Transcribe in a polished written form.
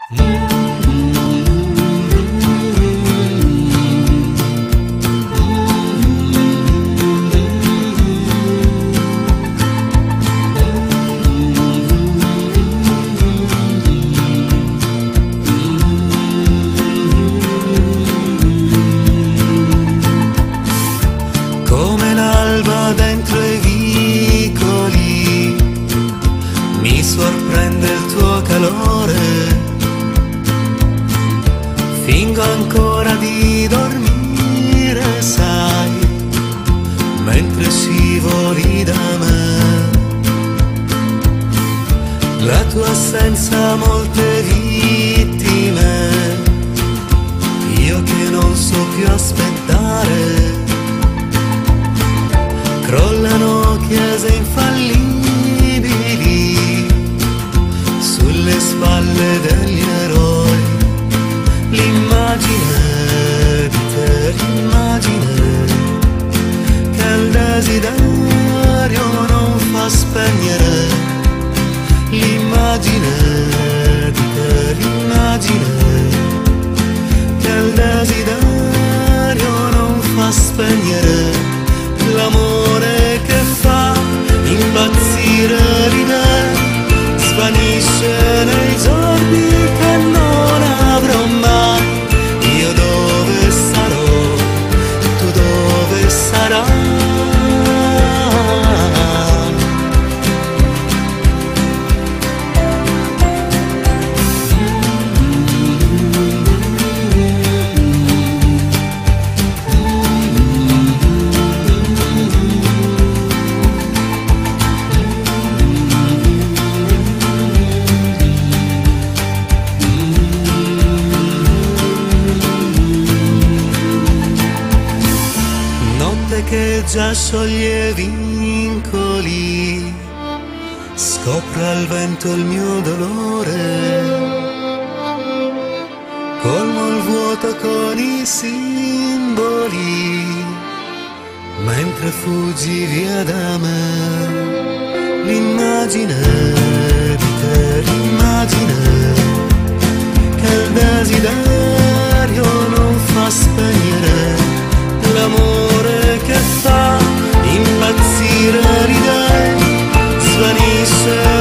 Come l'alba dentro i vicoli, mi sorprende il tuo calore. Fingo ancora di dormire, sai, mentre scivoli da me. La tua assenza ha molte vittime, io che non so più aspettare. Crollano chiese infallibili sulle spalle degli eroi. L'immagine di te, l'immagine che il desiderio non fa spegnere. L'immagine di te, l'immagine che il desiderio non fa spegnere. L'amore che fa impazzire l'idea svanisce nei giorni che non avrò mai. Io dove sarò, tu dove sarai? Che già scioglie vincoli, scopre al vento il mio dolore, colmo il vuoto con i simboli, mentre fuggi via da me. L'immagine di te, l'immagine che il desiderio non fa spegnere. L'amore che fa impazzire l'idea svanisce